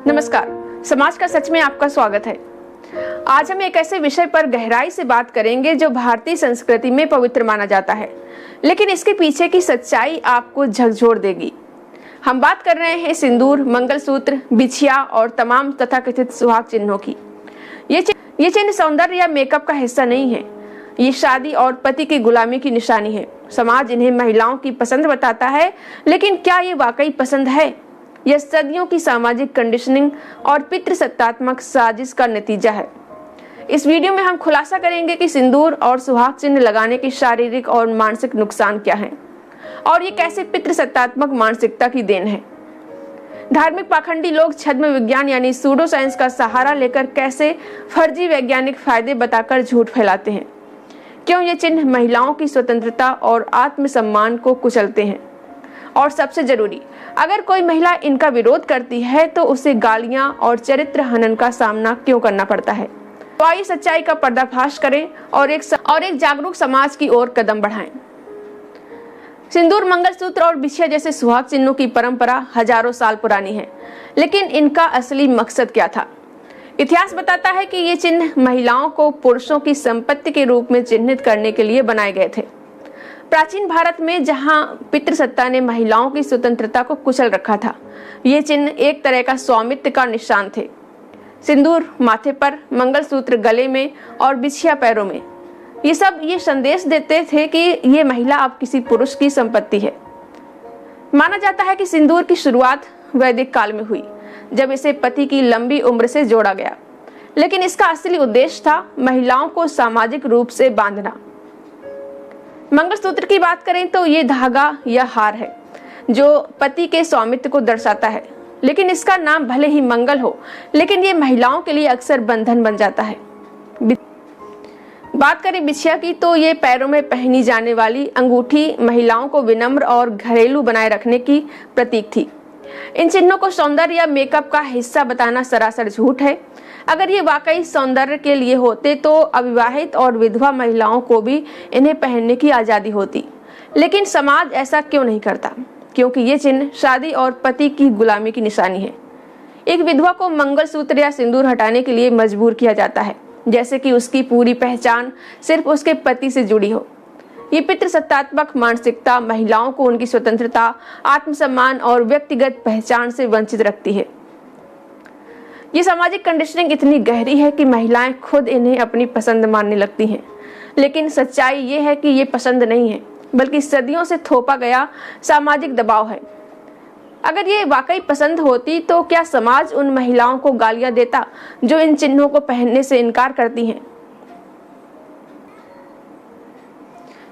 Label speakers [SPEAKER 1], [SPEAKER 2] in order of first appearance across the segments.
[SPEAKER 1] नमस्कार, समाज का सच में आपका स्वागत है। आज हम एक ऐसे विषय पर गहराई से बात करेंगे जो भारतीय संस्कृति में पवित्र माना जाता है, लेकिन इसके पीछे की सच्चाई आपको झकझोर देगी। हम बात कर रहे हैं सिंदूर, मंगलसूत्र, बिछिया और तमाम तथाकथित सुहाग चिन्हों की। ये चिन्ह सौंदर्य या मेकअप का हिस्सा नहीं है। ये शादी और पति की गुलामी की निशानी है। समाज इन्हें महिलाओं की पसंद बताता है, लेकिन क्या ये वाकई पसंद है? यह सदियों की सामाजिक कंडीशनिंग और पितृसत्तात्मक साजिश का नतीजा है। इस वीडियो में हम खुलासा करेंगे कि सिंदूर और सुहाग चिन्ह लगाने के शारीरिक और मानसिक नुकसान क्या हैं और ये कैसे पितृसत्तात्मक मानसिकता की देन है। धार्मिक पाखंडी लोग छद्म विज्ञान यानी सूडो साइंस का सहारा लेकर कैसे फर्जी वैज्ञानिक फायदे बताकर झूठ फैलाते हैं। क्यों ये चिन्ह महिलाओं की स्वतंत्रता और आत्मसम्मान को कुचलते हैं। और सबसे जरूरी, अगर कोई महिला इनका विरोध करती है तो उसे गालियां और चरित्र हनन का सामना क्यों करना पड़ता है। तो आइए सच्चाई का पर्दाफाश करें और एक जागरूक समाज की ओर कदम बढ़ाएं। सिंदूर, मंगलसूत्र और बिछिया जैसे सुहाग चिन्हों की परंपरा हजारों साल पुरानी है, लेकिन इनका असली मकसद क्या था? इतिहास बताता है कि ये चिन्ह महिलाओं को पुरुषों की संपत्ति के रूप में चिन्हित करने के लिए बनाए गए थे। प्राचीन भारत में जहां पितृसत्ता ने महिलाओं की स्वतंत्रता को कुचल रखा था, ये चिन्ह एक तरह का स्वामित्व का निशान थे। सिंदूर माथे पर, मंगलसूत्र गले में और बिछिया पैरों में, ये संदेश देते थे कि ये महिला अब किसी पुरुष की संपत्ति है। माना जाता है कि सिंदूर की शुरुआत वैदिक काल में हुई, जब इसे पति की लंबी उम्र से जोड़ा गया, लेकिन इसका असली उद्देश्य था महिलाओं को सामाजिक रूप से बांधना। मंगलसूत्र की बात करें तो ये धागा या हार है जो पति के स्वामित्व को दर्शाता है, लेकिन इसका नाम भले ही मंगल हो, लेकिन ये महिलाओं के लिए अक्सर बंधन बन जाता है। बात करें बिछिया की तो ये पैरों में पहनी जाने वाली अंगूठी महिलाओं को विनम्र और घरेलू बनाए रखने की प्रतीक थी। इन चिन्हों को सौंदर्य या मेकअप का हिस्सा बताना सरासर झूठ है। अगर ये वाकई सौंदर्य के लिए होते तो अविवाहित और विधवा महिलाओं को भी इन्हें पहनने की आजादी होती, लेकिन समाज ऐसा क्यों नहीं करता? क्योंकि ये चिन्ह शादी और पति की गुलामी की निशानी है। एक विधवा को मंगलसूत्र या सिंदूर हटाने के लिए मजबूर किया जाता है, जैसे कि उसकी पूरी पहचान सिर्फ उसके पति से जुड़ी हो। ये पितृसत्तात्मक मानसिकता महिलाओं को उनकी स्वतंत्रता, आत्मसम्मान और व्यक्तिगत पहचान से वंचित रखती है। ये सामाजिक कंडीशनिंग इतनी गहरी है कि महिलाएं खुद इन्हें अपनी पसंद मानने लगती हैं, लेकिन सच्चाई ये है कि ये पसंद नहीं है, बल्कि सदियों से थोपा गया सामाजिक दबाव है। अगर ये वाकई पसंद होती तो क्या समाज उन महिलाओं को गालियां देता जो इन चिन्हों को पहनने से इनकार करती हैं?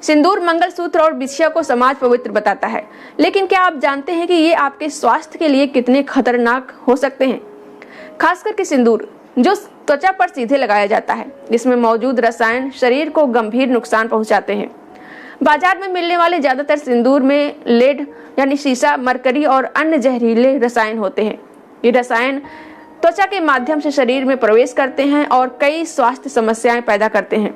[SPEAKER 1] सिंदूर, मंगलसूत्र और बिछिया को समाज पवित्र बताता है, लेकिन क्या आप जानते हैं कि ये आपके स्वास्थ्य के लिए कितने खतरनाक हो सकते हैं? खास करके सिंदूर, जो त्वचा पर सीधे लगाया जाता है, इसमें मौजूद रसायन शरीर को गंभीर नुकसान पहुंचाते हैं। बाजार में मिलने वाले ज्यादातर सिंदूर में लेड यानी शीशा, मरकरी और अन्य जहरीले रसायन होते हैं। ये रसायन त्वचा के माध्यम से शरीर में प्रवेश करते हैं और कई स्वास्थ्य समस्याएं पैदा करते हैं,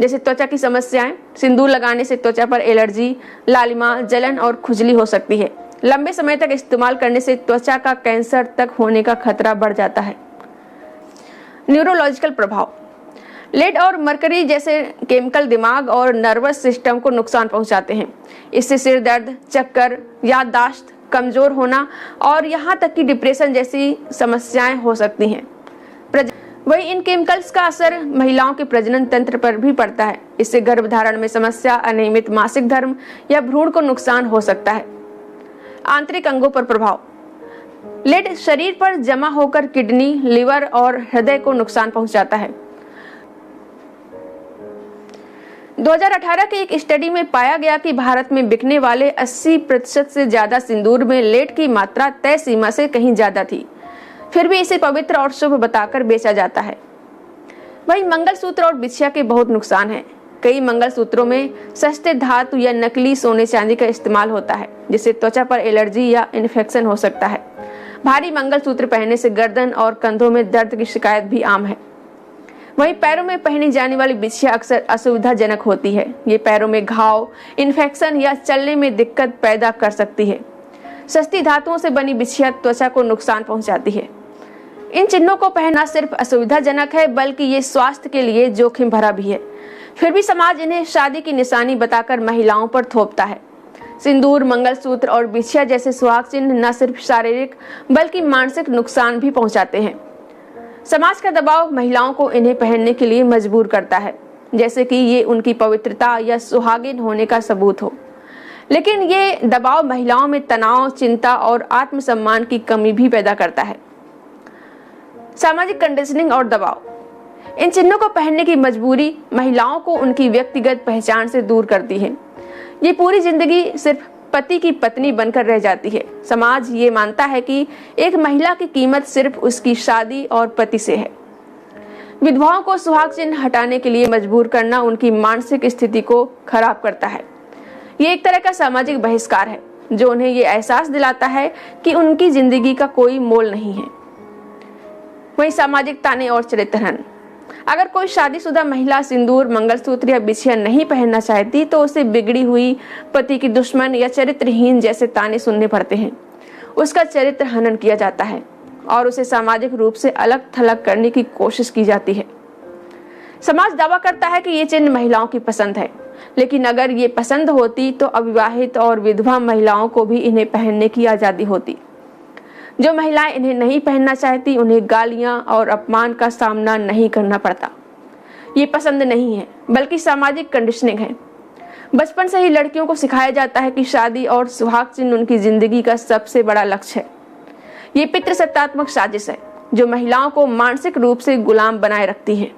[SPEAKER 1] जैसे त्वचा की समस्याएं। सिंदूर लगाने से त्वचा पर एलर्जी, लालिमा, जलन और खुजली हो सकती है। लंबे समय तक इस्तेमाल करने से त्वचा का कैंसर तक होने का खतरा बढ़ जाता है। न्यूरोलॉजिकल प्रभाव, लेड और मरकरी जैसे केमिकल दिमाग और नर्वस सिस्टम को नुकसान पहुंचाते हैं। इससे सिर दर्द, चक्कर, याददाश्त कमजोर होना और यहाँ तक कि डिप्रेशन जैसी समस्याएं हो सकती हैं। वही इन केमिकल्स का असर महिलाओं के प्रजनन तंत्र पर भी पड़ता है। इससे गर्भधारण में समस्या, अनियमित मासिक धर्म या भ्रूण को नुकसान हो सकता है। आंतरिक अंगों पर प्रभाव, लेड शरीर पर जमा होकर किडनी, लिवर और हृदय को नुकसान पहुंचाता है। 2018 के एक स्टडी में पाया गया कि भारत में बिकने वाले 80% से ज्यादा सिंदूर में लेड की मात्रा तय सीमा से कहीं ज्यादा थी, फिर भी इसे पवित्र और शुभ बताकर बेचा जाता है। वहीं मंगलसूत्र और बिछिया के बहुत नुकसान हैं। कई मंगलसूत्रों में सस्ते धातु या नकली सोने चांदी का इस्तेमाल होता है, जिससे त्वचा पर एलर्जी या इन्फेक्शन हो सकता है। भारी मंगलसूत्र पहनने से गर्दन और कंधों में दर्द की शिकायत भी आम है। वहीं पैरों में पहनी जाने वाली बिछिया अक्सर असुविधाजनक होती है। ये पैरों में घाव, इन्फेक्शन या चलने में दिक्कत पैदा कर सकती है। सस्ती धातुओं से बनी बिछिया त्वचा को नुकसान पहुंचाती है। इन चिन्हों को पहनना सिर्फ असुविधाजनक है बल्कि ये स्वास्थ्य के लिए जोखिम भरा भी है। फिर भी समाज इन्हें शादी की निशानी बताकर महिलाओं पर थोपता है। सिंदूर, मंगलसूत्र और बिछिया जैसे सुहाग चिन्ह न सिर्फ शारीरिक बल्कि मानसिक नुकसान भी पहुंचाते हैं। समाज का दबाव महिलाओं को इन्हें पहनने के लिए मजबूर करता है, जैसे कि ये उनकी पवित्रता या सुहागिन होने का सबूत हो। लेकिन ये दबाव महिलाओं में तनाव, चिंता और आत्मसम्मान की कमी भी पैदा करता है। सामाजिक कंडीशनिंग और दबाव। इन चिन्हों को पहनने की मजबूरी महिलाओं को उनकी व्यक्तिगत पहचान से दूर करती है। ये पूरी जिंदगी सिर्फ पति की पत्नी बनकर रह जाती है। समाज ये मानता है कि एक महिला की कीमत सिर्फ उसकी शादी और पति से है। विधवाओं को सुहाग चिन्ह हटाने के लिए मजबूर करना उनकी मानसिक स्थिति को खराब करता है। ये एक तरह का सामाजिक बहिष्कार है जो उन्हें ये एहसास दिलाता है कि उनकी जिंदगी का कोई मोल नहीं है। वहीं सामाजिक ताने और चरित्रहनन। अगर कोई शादीशुदा महिला सिंदूर, मंगलसूत्र या बिछिया नहीं पहनना चाहती तो उसे बिगड़ी हुई, पति की दुश्मन या चरित्रहीन जैसे ताने सुनने पड़ते हैं। उसका चरित्र हनन किया जाता है और उसे सामाजिक रूप से अलग थलग करने की कोशिश की जाती है। समाज दावा करता है कि ये चिन्ह महिलाओं की पसंद है, लेकिन अगर ये पसंद होती तो अविवाहित और विधवा महिलाओं को भी इन्हें पहनने की आजादी होती। जो महिलाएं इन्हें नहीं पहनना चाहती उन्हें गालियां और अपमान का सामना नहीं करना पड़ता। ये पसंद नहीं है बल्कि सामाजिक कंडीशनिंग है। बचपन से ही लड़कियों को सिखाया जाता है कि शादी और सुहाग चिन्ह उनकी जिंदगी का सबसे बड़ा लक्ष्य है। ये पितृसत्तात्मक साजिश है जो महिलाओं को मानसिक रूप से गुलाम बनाए रखती है।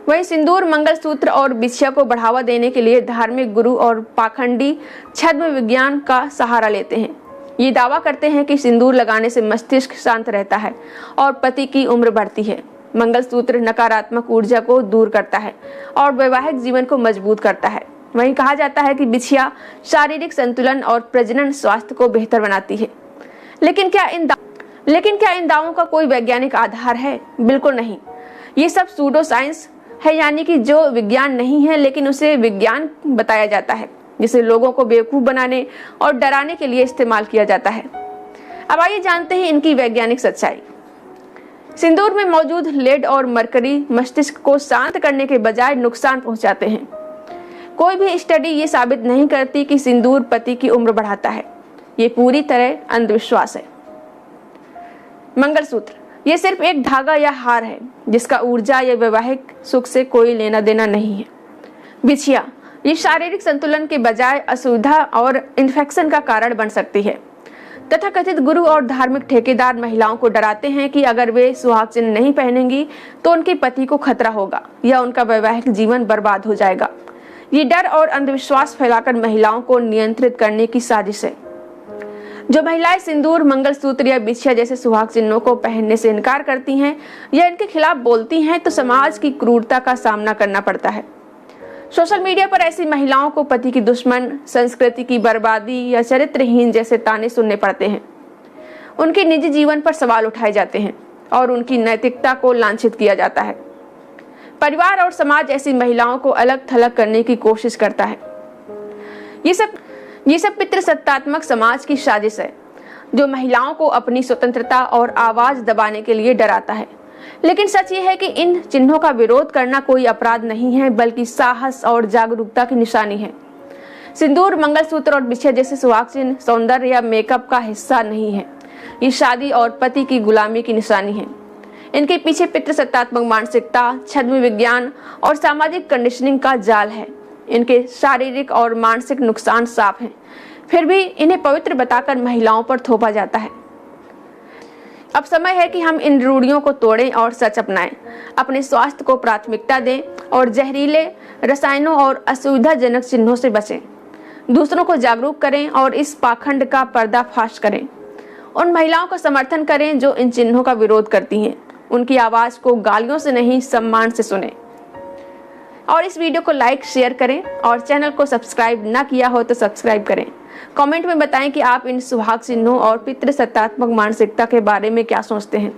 [SPEAKER 1] वहीं सिंदूर, मंगलसूत्र और बिछिया को बढ़ावा देने के लिए धार्मिक गुरु और पाखंडी छद्म विज्ञान का सहारा लेते हैं। ये दावा करते हैं कि सिंदूर लगाने से मस्तिष्क शांत रहता है और पति की उम्र बढ़ती है। मंगलसूत्र नकारात्मक ऊर्जा को दूर करता है और वैवाहिक जीवन को मजबूत करता है। वहीं कहा जाता है कि बिछिया शारीरिक संतुलन और प्रजनन स्वास्थ्य को बेहतर बनाती है। लेकिन क्या इन दावों का कोई वैज्ञानिक आधार है? बिल्कुल नहीं। ये सब सूडो साइंस है, यानी कि जो विज्ञान नहीं है लेकिन उसे विज्ञान बताया जाता है, जिसे लोगों को बेवकूफ बनाने और डराने के लिए इस्तेमाल किया जाता है। अब आइए जानते हैं इनकी वैज्ञानिक सच्चाई। सिंदूर में मौजूद लेड और मरकरी मस्तिष्क को शांत करने के बजाय नुकसान पहुंचाते हैं। कोई भी स्टडी ये साबित नहीं करती कि सिंदूर पति की उम्र बढ़ाता है। ये पूरी तरह अंधविश्वास है। मंगलसूत्र ये सिर्फ एक धागा या हार है जिसका ऊर्जा या वैवाहिक सुख से कोई लेना देना नहीं है। बिछिया ये शारीरिक संतुलन के बजाय असुविधा और इन्फेक्शन का कारण बन सकती है। तथाकथित गुरु और धार्मिक ठेकेदार महिलाओं को डराते हैं कि अगर वे सुहाग चिन्ह नहीं पहनेंगी तो उनके पति को खतरा होगा या उनका वैवाहिक जीवन बर्बाद हो जाएगा। ये डर और अंधविश्वास फैलाकर महिलाओं को नियंत्रित करने की साजिश है। जो महिलाएं सिंदूर, मंगलसूत्र या बिछिया जैसे सुहाग चिन्हों को पहनने से इनकार करती हैं या इनके खिलाफ बोलती हैं तो समाज की क्रूरता का सामना करना पड़ता है। सोशल मीडिया पर ऐसी महिलाओं को पति की दुश्मन, संस्कृति की बर्बादी या चरित्रहीन जैसे ताने सुनने पड़ते हैं। उनके निजी जीवन पर सवाल उठाए जाते हैं और उनकी नैतिकता को लांछित किया जाता है। परिवार और समाज ऐसी महिलाओं को अलग थलग करने की कोशिश करता है। ये सब पितृसत्तात्मक समाज की साजिश है जो महिलाओं को अपनी स्वतंत्रता और आवाज दबाने के लिए डराता है। लेकिन सच ये है कि इन चिन्हों का विरोध करना कोई अपराध नहीं है बल्कि साहस और जागरूकता की निशानी है। सिंदूर, मंगलसूत्र और बिछिया जैसे सुहाग चिन्ह सौंदर्य या मेकअप का हिस्सा नहीं है। ये शादी और पति की गुलामी की निशानी है। इनके पीछे पितृसत्तात्मक मानसिकता, छद्म विज्ञान और सामाजिक कंडीशनिंग का जाल है। इनके शारीरिक और मानसिक नुकसान साफ हैं, फिर भी इन्हें पवित्र बताकर महिलाओं पर थोपा जाता है। अब समय है कि हम इन रूढ़ियों को तोड़ें और सच अपनाएं, अपने स्वास्थ्य को प्राथमिकता दें और जहरीले रसायनों और असुविधाजनक चिन्हों से बचें। दूसरों को जागरूक करें और इस पाखंड का पर्दाफाश करें। उन महिलाओं का समर्थन करें जो इन चिन्हों का विरोध करती हैं। उनकी आवाज को गालियों से नहीं, सम्मान से सुनें। और इस वीडियो को लाइक, शेयर करें और चैनल को सब्सक्राइब ना किया हो तो सब्सक्राइब करें। कमेंट में बताएं कि आप इन सुहाग चिन्हों और पितृसत्तात्मक मानसिकता के बारे में क्या सोचते हैं।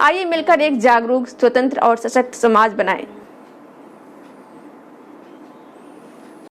[SPEAKER 1] आइए मिलकर एक जागरूक, स्वतंत्र और सशक्त समाज बनाएं।